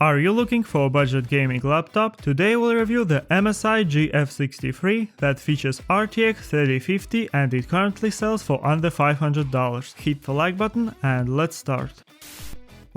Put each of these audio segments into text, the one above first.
Are you looking for a budget gaming laptop? Today we'll review the MSI GF63 that features RTX 3050 and it currently sells for under $500. Hit the like button and let's start.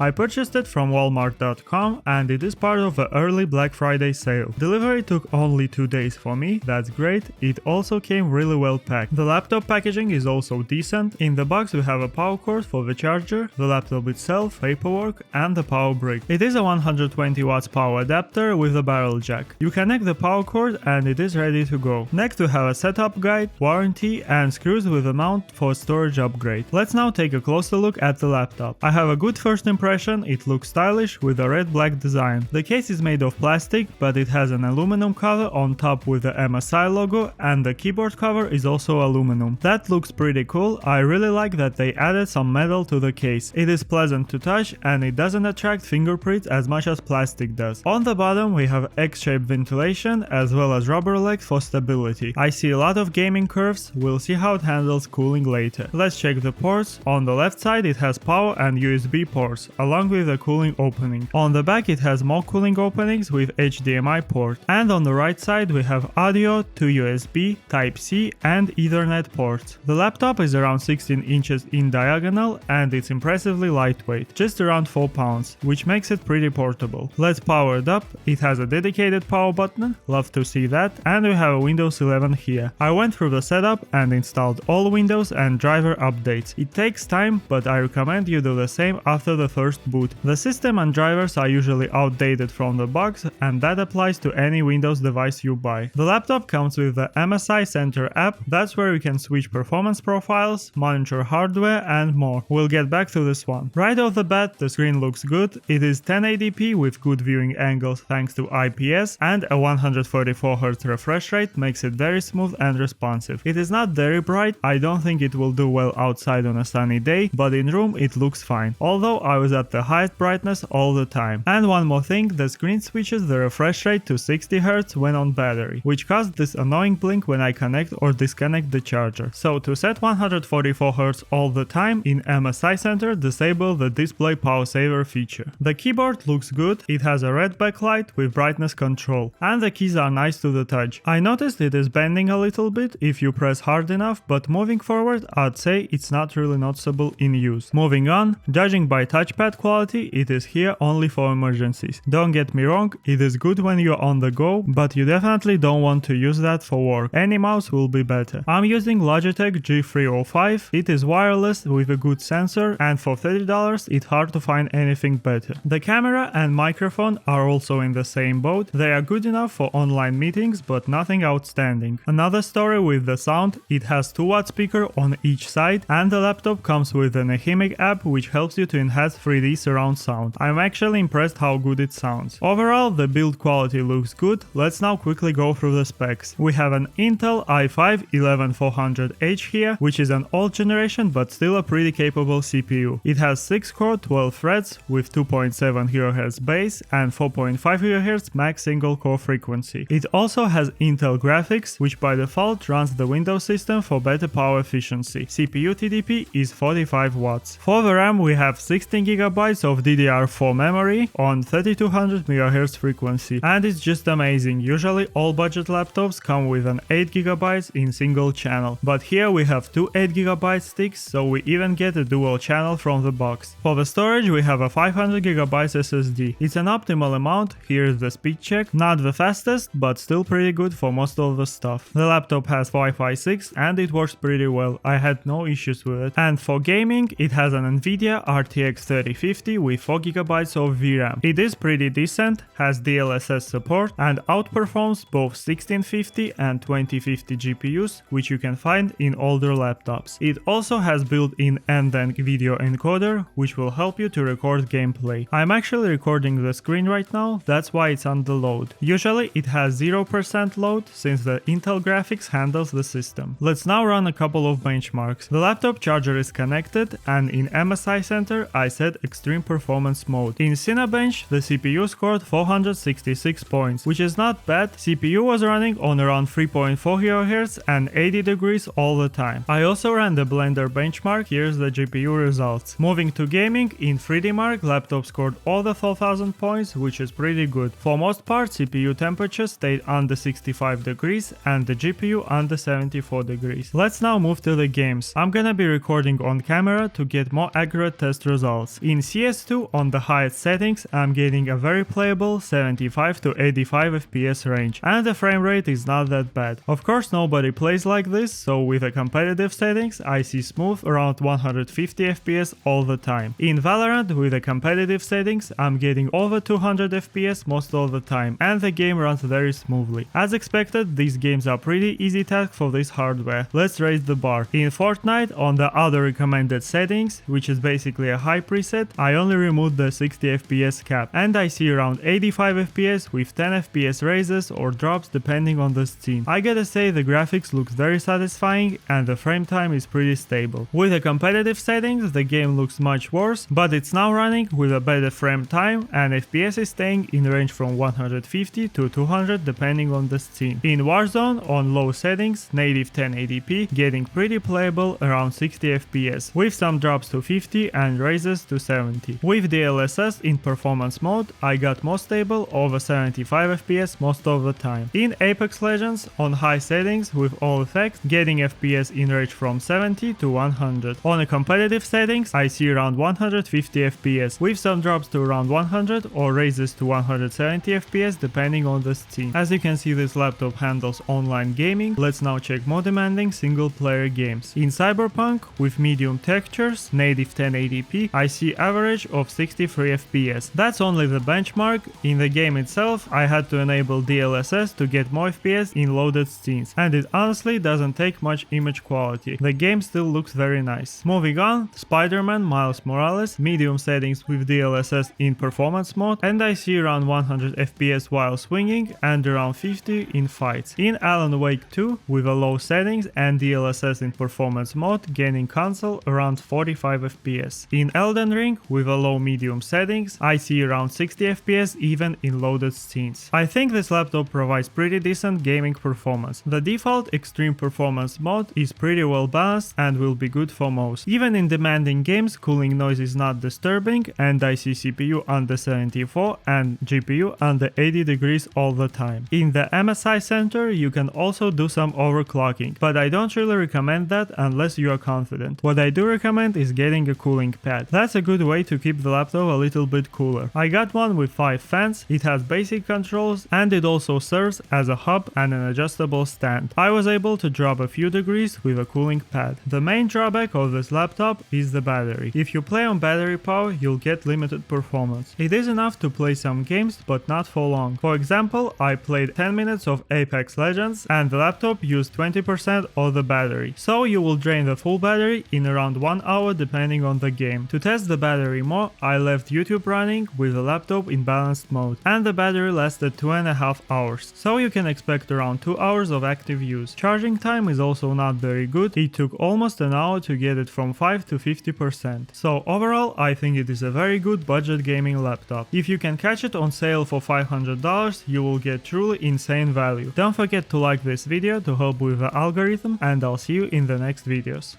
I purchased it from Walmart.com and it is part of the early Black Friday sale. Delivery took only 2 days for me, that's great. It also came really well packed. The laptop packaging is also decent. In the box we have a power cord for the charger, the laptop itself, paperwork and the power brick. It is a 120 watts power adapter with a barrel jack. You connect the power cord and it is ready to go. Next we have a setup guide, warranty and screws with a mount for storage upgrade. Let's now take a closer look at the laptop. I have a good first impression. It looks stylish with a red-black design. The case is made of plastic, but it has an aluminum cover on top with the MSI logo and the keyboard cover is also aluminum. That looks pretty cool. I really like that they added some metal to the case. It is pleasant to touch and it doesn't attract fingerprints as much as plastic does. On the bottom we have X-shaped ventilation as well as rubber legs for stability. I see a lot of gaming curves. We'll see how it handles cooling later. Let's check the ports. On the left side it has power and USB ports, along with a cooling opening. On the back it has more cooling openings with HDMI port. And on the right side we have audio, 2 USB, Type-C and Ethernet ports. The laptop is around 16 inches in diagonal and it's impressively lightweight, just around 4 pounds, which makes it pretty portable. Let's power it up. It has a dedicated power button, love to see that, and we have a Windows 11 here. I went through the setup and installed all Windows and driver updates. It takes time, but I recommend you do the same after the first boot. The system and drivers are usually outdated from the box and that applies to any Windows device you buy. The laptop comes with the MSI Center app, that's where you can switch performance profiles, monitor hardware and more. We'll get back to this one. Right off the bat the screen looks good. It is 1080p with good viewing angles thanks to IPS and a 144Hz refresh rate makes it very smooth and responsive. It is not very bright, I don't think it will do well outside on a sunny day, but in room it looks fine. Although I was at the highest brightness all the time. And one more thing, the screen switches the refresh rate to 60Hz when on battery, which caused this annoying blink when I connect or disconnect the charger. So to set 144Hz all the time, in MSI Center disable the display power saver feature. The keyboard looks good, it has a red backlight with brightness control, and the keys are nice to the touch. I noticed it is bending a little bit if you press hard enough, but moving forward I'd say it's not really noticeable in use. Moving on, judging by touchpad quality, it is here only for emergencies. Don't get me wrong, it is good when you're on the go, but you definitely don't want to use that for work. Any mouse will be better. I'm using Logitech G305. It is wireless with a good sensor and for $30 it's hard to find anything better. The camera and microphone are also in the same boat. They are good enough for online meetings but nothing outstanding. Another story with the sound, it has 2-watt speaker on each side and the laptop comes with an HIMIC app which helps you to enhance 3D surround sound. I'm actually impressed how good it sounds. Overall, the build quality looks good. Let's now quickly go through the specs. We have an Intel i5-11400H here, which is an old generation but still a pretty capable CPU. It has 6-core 12 threads with 2.7 GHz base and 4.5 GHz max single core frequency. It also has Intel graphics, which by default runs the Windows system for better power efficiency. CPU TDP is 45 watts. For the RAM we have 16GB of DDR4 memory on 3200 MHz frequency, and it's just amazing. Usually all budget laptops come with an 8GB in single channel, but here we have two 8GB sticks, so we even get a dual channel from the box. For the storage we have a 500GB SSD. It's an optimal amount. Here's the speed check, not the fastest but still pretty good for most of the stuff. The laptop has Wi-Fi 6 and it works pretty well. I had no issues with it. And for gaming it has an NVIDIA RTX 3050 with 4GB of VRAM. It is pretty decent, has DLSS support and outperforms both 1650 and 2050 GPUs, which you can find in older laptops. It also has built-in NVENC video encoder, which will help you to record gameplay. I'm actually recording the screen right now, that's why it's on the load. Usually it has 0% load since the Intel graphics handles the system. Let's now run a couple of benchmarks. The laptop charger is connected and in MSI Center I set Extreme Performance mode. In Cinebench, the CPU scored 466 points, which is not bad. CPU was running on around 3.4 GHz and 80 degrees all the time. I also ran the Blender benchmark, here's the GPU results. Moving to gaming, in 3D Mark, laptop scored all the 4000 points, which is pretty good. For most part, CPU temperature stayed under 65 degrees and the GPU under 74 degrees. Let's now move to the games. I'm gonna be recording on camera to get more accurate test results. In CS2, on the highest settings, I'm getting a very playable 75 to 85 FPS range, and the frame rate is not that bad. Of course, nobody plays like this, so with the competitive settings, I see smooth around 150 FPS all the time. In Valorant, with the competitive settings, I'm getting over 200 FPS most of the time, and the game runs very smoothly. As expected, these games are pretty easy task for this hardware. Let's raise the bar. In Fortnite, on the other recommended settings, which is basically a high preset, I only removed the 60 FPS cap, and I see around 85 FPS with 10 FPS raises or drops depending on the scene. I gotta say the graphics looks very satisfying and the frame time is pretty stable. With the competitive settings, the game looks much worse, but it's now running with a better frame time and FPS is staying in range from 150 to 200 depending on the scene. In Warzone, on low settings, native 1080p, getting pretty playable around 60 FPS, with some drops to 50 and raises to 70. With DLSS in performance mode, I got more stable over 75 FPS most of the time. In Apex Legends, on high settings with all effects, getting FPS in range from 70 to 100. On the competitive settings, I see around 150 FPS, with some drops to around 100 or raises to 170 FPS depending on the scene. As you can see, this laptop handles online gaming. Let's now check more demanding single player games. In Cyberpunk, with medium textures, native 1080p, I see average of 63 FPS. That's only the benchmark. In the game itself, I had to enable DLSS to get more FPS in loaded scenes, and it honestly doesn't take much image quality. The game still looks very nice. Moving on, Spider-Man Miles Morales, medium settings with DLSS in performance mode, and I see around 100 FPS while swinging and around 50 in fights. In Alan Wake 2, with a low settings and DLSS in performance mode, gaining console around 45 FPS. In Elden Ring, with a low medium settings, I see around 60 FPS even in loaded scenes. I think this laptop provides pretty decent gaming performance. The default extreme performance mode is pretty well balanced and will be good for most. Even in demanding games, cooling noise is not disturbing, and I see CPU under 74 and GPU under 80 degrees all the time. In the MSI center, you can also do some overclocking, but I don't really recommend that unless you are confident. What I do recommend is getting a cooling pad. That's a good way to keep the laptop a little bit cooler. I got one with 5 fans, it has basic controls, and it also serves as a hub and an adjustable stand. I was able to drop a few degrees with a cooling pad. The main drawback of this laptop is the battery. If you play on battery power, you'll get limited performance. It is enough to play some games, but not for long. For example, I played 10 minutes of Apex Legends and the laptop used 20% of the battery. So you will drain the full battery in around 1 hour depending on the game. To test the battery more, I left YouTube running with the laptop in balanced mode, and the battery lasted 2.5 hours. So you can expect around 2 hours of active use. Charging time is also not very good. It took almost an hour to get it from 5 to 50%. So overall, I think it is a very good budget gaming laptop. If you can catch it on sale for $500, you will get truly insane value. Don't forget to like this video to help with the algorithm, and I'll see you in the next videos.